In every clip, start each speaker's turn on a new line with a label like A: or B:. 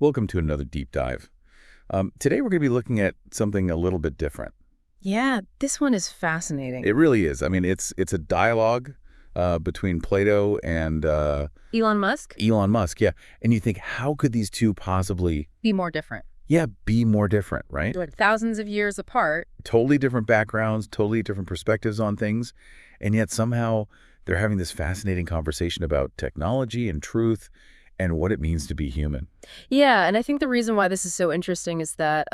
A: Welcome to another deep dive. Today we're going to be looking at something a little bit different.
B: Yeah, this one is fascinating.
A: It really is. I mean, it's a dialogue between Plato and
B: Elon Musk?
A: Elon Musk. Yeah, and you think, how could these two possibly,
B: Be more different.
A: be more different, right?
B: Like thousands of years apart.
A: Totally different backgrounds, totally different perspectives on things, and yet somehow they're having this fascinating conversation about technology and truth and what it means to be human.
B: Yeah, and I think the reason why this is so interesting is that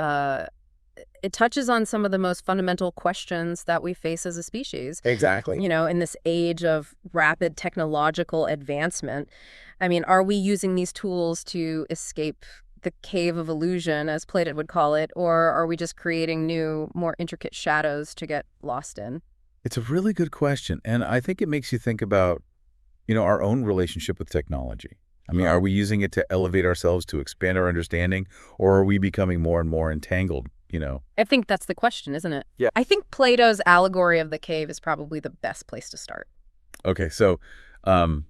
B: it touches on some of the most fundamental questions that we face as a species.
A: Exactly.
B: In this age of rapid technological advancement, I mean, are we using these tools to escape the cave of illusion, as Plato would call it, or are we just creating new, more intricate shadows to get lost in?
A: It's a really good question, and I think it makes you think about, our own relationship with technology. I mean, are we using it to elevate ourselves, to expand our understanding, or are we becoming more and more entangled?
B: I think that's the question, isn't it?
A: Yeah.
B: I think Plato's allegory of the cave is probably the best place to start.
A: Okay, so um,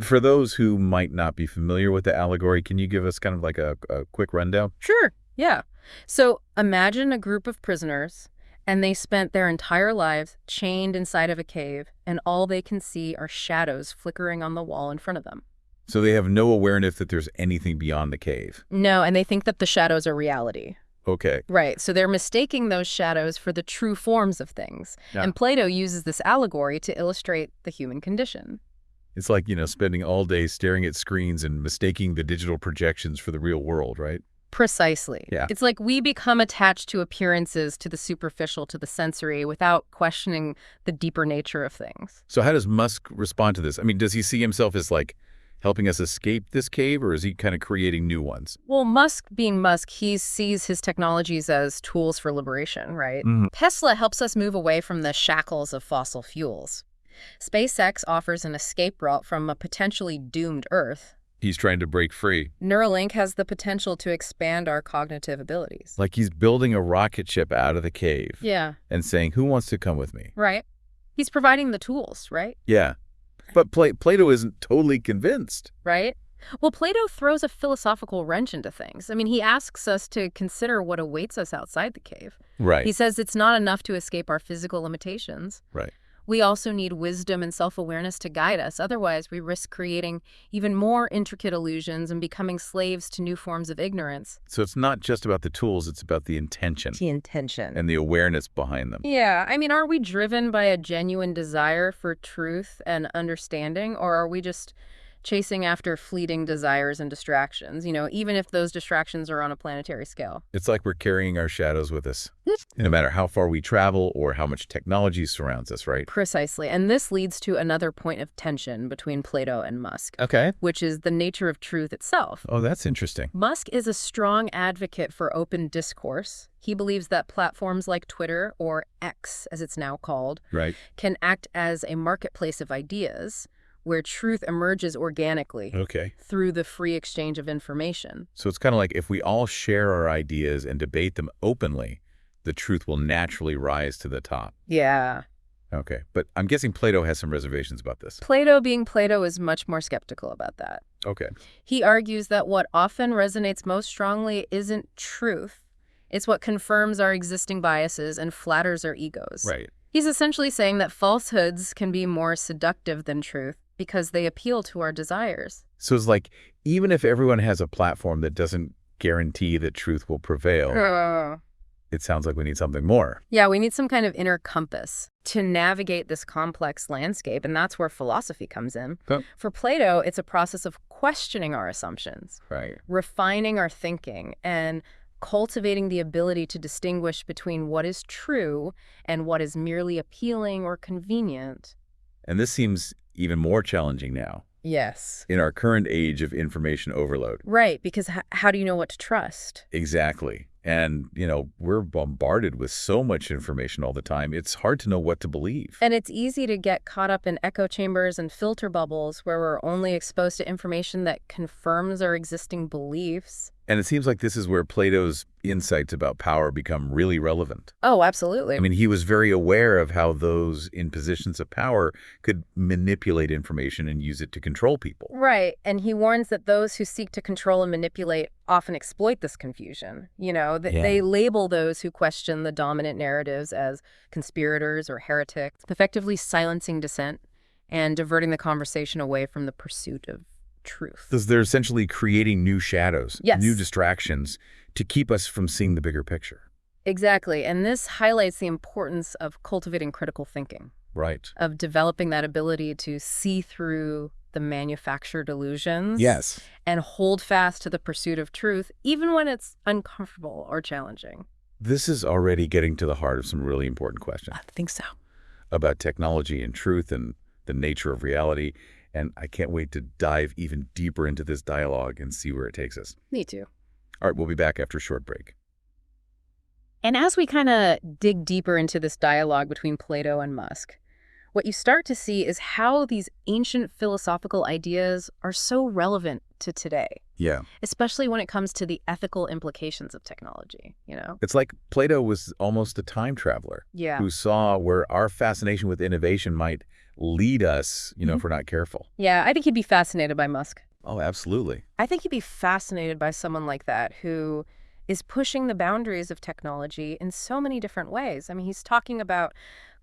A: for those who might not be familiar with the allegory, can you give us kind of like a quick rundown?
B: Sure, yeah. So imagine a group of prisoners, and they spent their entire lives chained inside of a cave, and all they can see are shadows flickering on the wall in front of them.
A: So they have no awareness that there's anything beyond the cave.
B: No, and they think that the shadows are reality.
A: Okay.
B: Right, so they're mistaking those shadows for the true forms of things.
A: Yeah.
B: And Plato uses this allegory to illustrate the human condition.
A: It's like, spending all day staring at screens and mistaking the digital projections for the real world, right?
B: Precisely.
A: Yeah.
B: It's like we become attached to appearances, to the superficial, to the sensory, without questioning the deeper nature of things.
A: So how does Musk respond to this? I mean, does he see himself as like helping us escape this cave, or is he kind of creating new ones?
B: Well, Musk being Musk, he sees his technologies as tools for liberation, right?
A: Mhm.
B: Tesla helps us move away from the shackles of fossil fuels. SpaceX offers an escape route from a potentially doomed Earth.
A: He's trying to break free.
B: Neuralink has the potential to expand our cognitive abilities.
A: Like he's building a rocket ship out of the cave
B: Yeah,
A: and saying, who wants to come with me?
B: right. He's providing the tools, right?
A: Yeah. But Plato isn't totally convinced.
B: Right? Well, Plato throws a philosophical wrench into things. I mean, he asks us to consider what awaits us outside the cave.
A: Right.
B: He says it's not enough to escape our physical limitations.
A: Right.
B: We also need wisdom and self-awareness to guide us. Otherwise, we risk creating even more intricate illusions and becoming slaves to new forms of ignorance.
A: So it's not just about the tools, it's about the intention
B: The intention.
A: and the awareness behind them.
B: Yeah, I mean, are we driven by a genuine desire for truth and understanding, or are we just chasing after fleeting desires and distractions, even if those distractions are on a planetary scale?
A: It's like we're carrying our shadows with us, no matter how far we travel or how much technology surrounds us, right?
B: Precisely. And this leads to another point of tension between Plato and Musk,
A: Okay.
B: which is the nature of truth itself.
A: Oh, that's interesting.
B: Musk is a strong advocate for open discourse. He believes that platforms like Twitter, or X as it's now called,
A: Right.
B: can act as a marketplace of ideas where truth emerges organically
A: Okay.
B: through the free exchange of information.
A: So it's kind of like if we all share our ideas and debate them openly, the truth will naturally rise to the top.
B: Yeah.
A: Okay. But I'm guessing Plato has some reservations about this.
B: Plato, being Plato, is much more skeptical about that.
A: Okay.
B: He argues that what often resonates most strongly isn't truth. It's what confirms our existing biases and flatters our egos.
A: Right.
B: He's essentially saying that falsehoods can be more seductive than truth because they appeal to our desires.
A: So it's like, even if everyone has a platform that doesn't guarantee that truth will prevail, it sounds like we need something more.
B: Yeah, we need some kind of inner compass to navigate this complex landscape, and that's where philosophy comes in.
A: Okay.
B: For Plato, it's a process of questioning our assumptions,
A: Right.
B: refining our thinking, and cultivating the ability to distinguish between what is true and what is merely appealing or convenient.
A: And this seems even more challenging now
B: Yes.
A: in our current age of information overload.
B: Right, because how do you know what to trust?
A: Exactly. And, we're bombarded with so much information all the time. It's hard to know what to believe.
B: And it's easy to get caught up in echo chambers and filter bubbles where we're only exposed to information that confirms our existing beliefs.
A: And it seems like this is where Plato's insights about power become really relevant.
B: Oh, absolutely.
A: I mean, he was very aware of how those in positions of power could manipulate information and use it to control people.
B: Right. And he warns that those who seek to control and manipulate often exploit this confusion. They
A: Yeah.
B: label those who question the dominant narratives as conspirators or heretics, effectively silencing dissent and diverting the conversation away from the pursuit of truth.
A: Because they're essentially creating new shadows,
B: Yes.
A: new distractions to keep us from seeing the bigger picture.
B: Exactly. And this highlights the importance of cultivating critical thinking,
A: Right.
B: of developing that ability to see through the manufactured illusions.
A: Yes.
B: And hold fast to the pursuit of truth, even when it's uncomfortable or challenging.
A: This is already getting to the heart of some really important questions
B: I think so.
A: about technology and truth and the nature of reality. And I can't wait to dive even deeper into this dialogue and see where it takes us.
B: Me too.
A: All right, we'll be back after a short break.
B: And as we kind of dig deeper into this dialogue between Plato and Musk, what you start to see is how these ancient philosophical ideas are so relevant to today,
A: Yeah.
B: especially when it comes to the ethical implications of technology.
A: It's like Plato was almost a time traveler
B: Yeah.
A: who saw where our fascination with innovation might lead us, if we're not careful.
B: Yeah, I think he'd be fascinated by Musk.
A: Oh, absolutely.
B: I think he'd be fascinated by someone like that who is pushing the boundaries of technology in so many different ways. I mean, he's talking about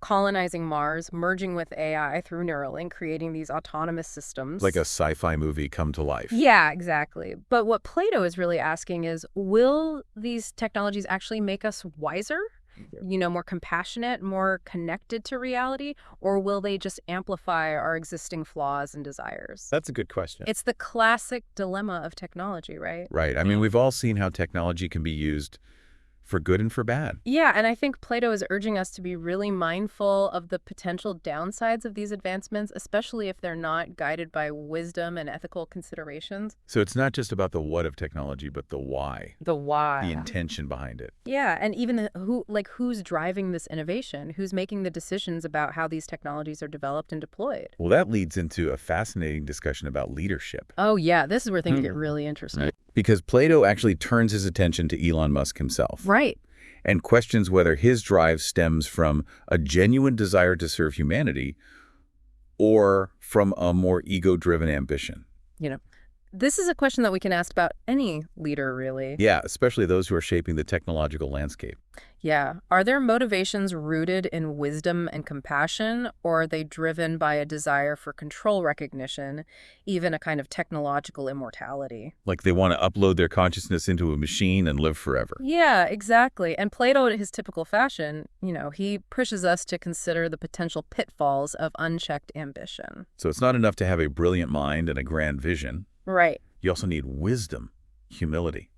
B: colonizing Mars, merging with AI through Neuralink, creating these autonomous systems.
A: Like a sci-fi movie come to life.
B: Yeah, exactly. But what Plato is really asking is, will these technologies actually make us wiser? More compassionate, more connected to reality? Or will they just amplify our existing flaws and desires?
A: That's a good question.
B: It's the classic dilemma of technology, right?
A: Right. I mean, we've all seen how technology can be used for good and for bad.
B: Yeah, and I think Plato is urging us to be really mindful of the potential downsides of these advancements, especially if they're not guided by wisdom and ethical considerations.
A: So it's not just about the what of technology, but the why,
B: The why.
A: the intention behind it.
B: Yeah, and even who's driving this innovation, who's making the decisions about how these technologies are developed and deployed.
A: Well, that leads into a fascinating discussion about leadership.
B: Oh, yeah, this is where things get really interesting.
A: Right. Because Plato actually turns his attention to Elon Musk himself.
B: Right.
A: And questions whether his drive stems from a genuine desire to serve humanity or from a more ego-driven ambition.
B: This is a question that we can ask about any leader, really.
A: Yeah, especially those who are shaping the technological landscape.
B: Yeah. Are their motivations rooted in wisdom and compassion, or are they driven by a desire for control recognition, even a kind of technological immortality?
A: Like they want to upload their consciousness into a machine and live forever.
B: Yeah, exactly. And Plato, in his typical fashion, he pushes us to consider the potential pitfalls of unchecked ambition.
A: So it's not enough to have a brilliant mind and a grand vision.
B: Right.
A: You also need wisdom, humility,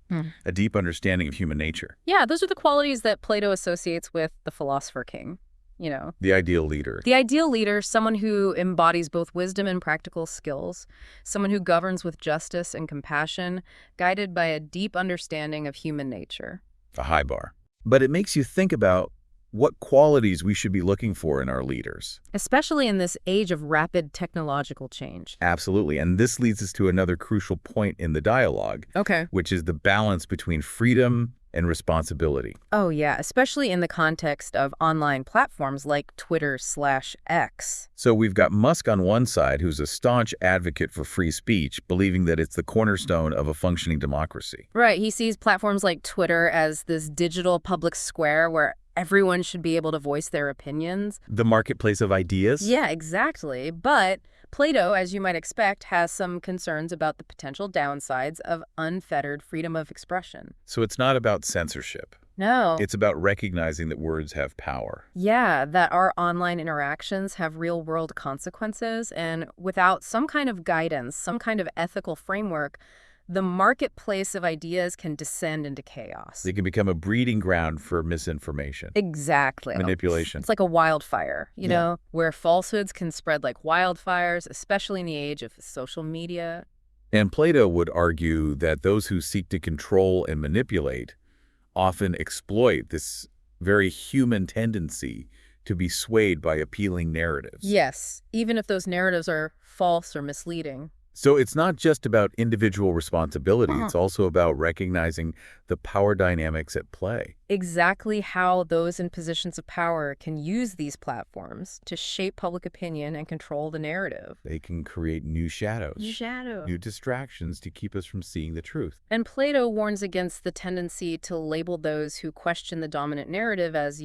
A: a deep understanding of human nature.
B: Yeah, those are the qualities that Plato associates with the philosopher king.
A: The ideal leader.
B: The ideal leader, someone who embodies both wisdom and practical skills, someone who governs with justice and compassion, guided by a deep understanding of human nature.
A: A high bar. But it makes you think about what qualities we should be looking for in our leaders.
B: Especially in this age of rapid technological change.
A: Absolutely. And this leads us to another crucial point in the dialogue,
B: Okay.
A: which is the balance between freedom and responsibility.
B: Oh, yeah, especially in the context of online platforms like Twitter/X.
A: So we've got Musk on one side, who's a staunch advocate for free speech, believing that it's the cornerstone of a functioning democracy.
B: Right, he sees platforms like Twitter as this digital public square where everyone should be able to voice their opinions.
A: The marketplace of ideas?
B: Yeah, exactly. But Plato, as you might expect, has some concerns about the potential downsides of unfettered freedom of expression.
A: So it's not about censorship.
B: No.
A: It's about recognizing that words have power.
B: Yeah, that our online interactions have real-world consequences, and without some kind of guidance, some kind of ethical framework, the marketplace of ideas can descend into chaos.
A: They can become a breeding ground for misinformation.
B: Exactly.
A: Manipulation.
B: It's like a wildfire, where falsehoods can spread like wildfires, especially in the age of social media.
A: And Plato would argue that those who seek to control and manipulate often exploit this very human tendency to be swayed by appealing narratives.
B: Yes, even if those narratives are false or misleading.
A: So it's not just about individual responsibility,
B: Uh-huh.
A: it's also about recognizing the power dynamics at play.
B: Exactly how those in positions of power can use these platforms to shape public opinion and control the narrative.
A: They can create new
B: New
A: shadows,
B: shadow.
A: new distractions to keep us from seeing the truth.
B: And Plato warns against the tendency to label those who question the dominant narrative as,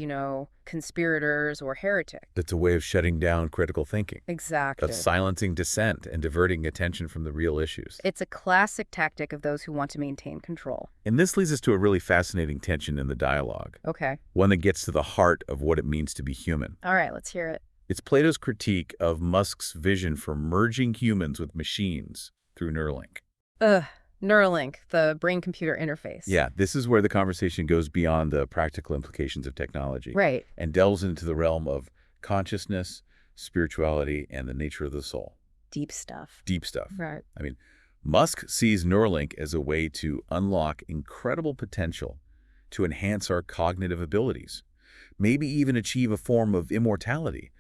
B: conspirators or heretics.
A: It's a way of shutting down critical thinking, of
B: Exactly.
A: silencing dissent and diverting attention from the real issues.
B: It's a classic tactic of those who want to maintain control.
A: And this leads us to a really fascinating tension in the dialogue,
B: Okay.
A: one that gets to the heart of what it means to be human.
B: All right, let's hear it.
A: It's Plato's critique of Musk's vision for merging humans with machines through Neuralink.
B: Ugh. Neuralink, the brain-computer interface.
A: Yeah, this is where the conversation goes beyond the practical implications of technology
B: Right.
A: and delves into the realm of consciousness, spirituality, and the nature of the soul.
B: Deep stuff.
A: Deep stuff.
B: Right.
A: I mean, Musk sees Neuralink as a way to unlock incredible potential to enhance our cognitive abilities, maybe even achieve a form of immortality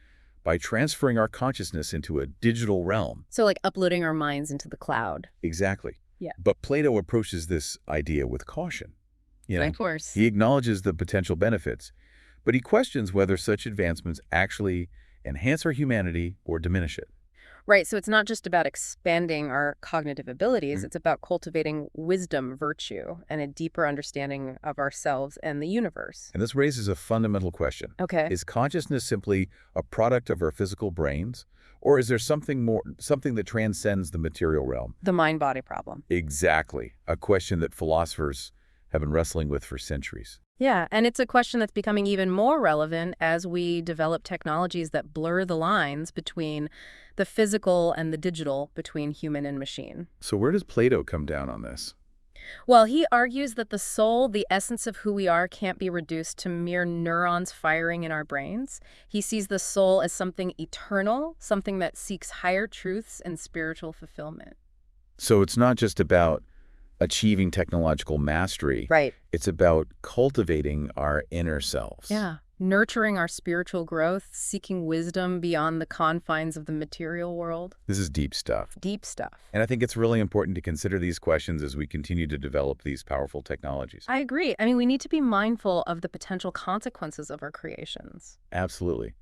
A: by transferring our consciousness into a digital realm.
B: So like uploading our minds into the cloud.
A: Exactly.
B: Yeah.
A: But Plato approaches this idea with caution.
B: Of course.
A: He acknowledges the potential benefits, but he questions whether such advancements actually enhance our humanity or diminish it.
B: Right, so it's not just about expanding our cognitive abilities, it's about cultivating wisdom, virtue, and a deeper understanding of ourselves and the universe.
A: And this raises a fundamental question.
B: Okay.
A: Is consciousness simply a product of our physical brains, or is there something more, something that transcends the material realm?
B: The mind-body problem.
A: Exactly. A question that philosophers have been wrestling with for centuries.
B: Yeah, and it's a question that's becoming even more relevant as we develop technologies that blur the lines between the physical and the digital, between human and machine.
A: So where does Plato come down on this?
B: Well, he argues that the soul, the essence of who we are, can't be reduced to mere neurons firing in our brains. He sees the soul as something eternal, something that seeks higher truths and spiritual fulfillment.
A: So it's not just about achieving technological mastery.
B: Right.
A: It's about cultivating our inner selves.
B: Yeah. Nurturing our spiritual growth, seeking wisdom beyond the confines of the material world.
A: This is deep stuff.
B: Deep stuff.
A: And I think it's really important to consider these questions as we continue to develop these powerful technologies.
B: I agree. I mean, we need to be mindful of the potential consequences of our creations.
A: Absolutely.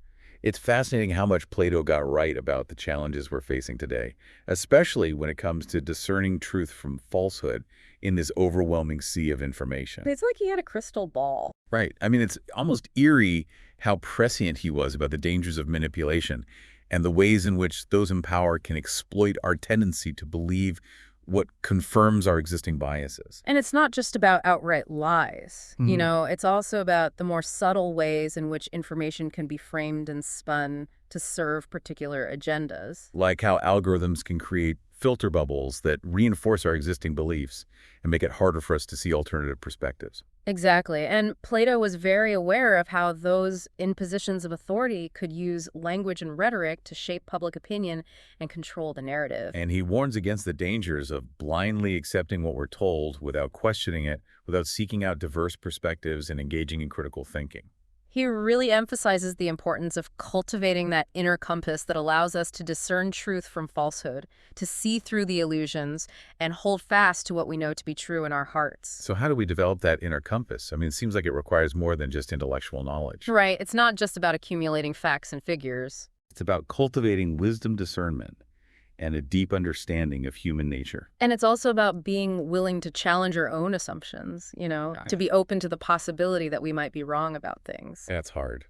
A: It's fascinating how much Plato got right about the challenges we're facing today, especially when it comes to discerning truth from falsehood in this overwhelming sea of information.
B: It's like he had a crystal ball.
A: Right. I mean, it's almost eerie how prescient he was about the dangers of manipulation and the ways in which those in power can exploit our tendency to believe what confirms our existing biases.
B: And it's not just about outright lies. It's also about the more subtle ways in which information can be framed and spun to serve particular agendas.
A: Like how algorithms can create filter bubbles that reinforce our existing beliefs and make it harder for us to see alternative perspectives.
B: Exactly. And Plato was very aware of how those in positions of authority could use language and rhetoric to shape public opinion and control the narrative.
A: And he warns against the dangers of blindly accepting what we're told without questioning it, without seeking out diverse perspectives and engaging in critical thinking.
B: He really emphasizes the importance of cultivating that inner compass that allows us to discern truth from falsehood, to see through the illusions, and hold fast to what we know to be true in our hearts.
A: So how do we develop that inner compass? I mean, it seems like it requires more than just intellectual knowledge.
B: Right. It's not just about accumulating facts and figures.
A: It's about cultivating wisdom, discernment, and a deep understanding of human nature.
B: And it's also about being willing to challenge our own assumptions, to be open to the possibility that we might be wrong about things.
A: That's hard.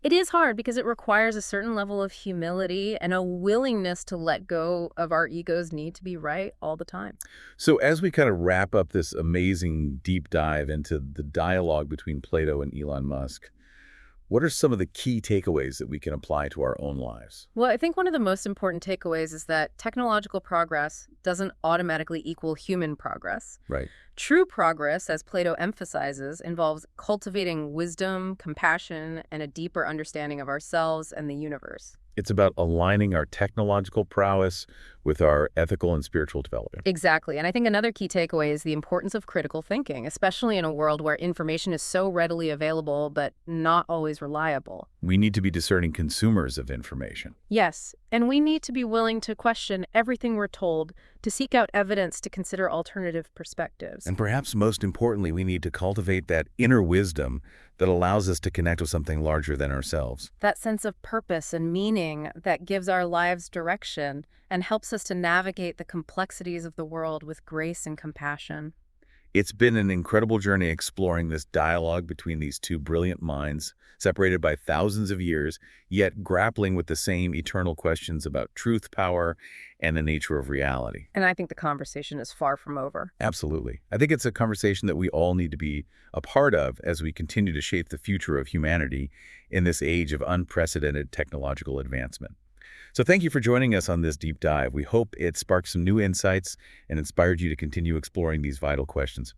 B: It is hard because it requires a certain level of humility and a willingness to let go of our ego's need to be right all the time.
A: So as we kind of wrap up this amazing deep dive into the dialogue between Plato and Elon Musk, what are some of the key takeaways that we can apply to our own lives?
B: Well, I think one of the most important takeaways is that technological progress doesn't automatically equal human progress.
A: Right.
B: True progress, as Plato emphasizes, involves cultivating wisdom, compassion, and a deeper understanding of ourselves and the universe.
A: It's about aligning our technological prowess with our ethical and spiritual development.
B: Exactly. And I think another key takeaway is the importance of critical thinking, especially in a world where information is so readily available but not always reliable.
A: We need to be discerning consumers of information.
B: Yes, and we need to be willing to question everything we're told, to seek out evidence, to consider alternative perspectives.
A: And perhaps most importantly, we need to cultivate that inner wisdom that allows us to connect with something larger than ourselves.
B: That sense of purpose and meaning that gives our lives direction and helps us to navigate the complexities of the world with grace and compassion.
A: It's been an incredible journey exploring this dialogue between these two brilliant minds, separated by thousands of years, yet grappling with the same eternal questions about truth, power, and the nature of reality.
B: And I think the conversation is far from over.
A: Absolutely. I think it's a conversation that we all need to be a part of as we continue to shape the future of humanity in this age of unprecedented technological advancement. So thank you for joining us on this deep dive. We hope it sparked some new insights and inspired you to continue exploring these vital questions.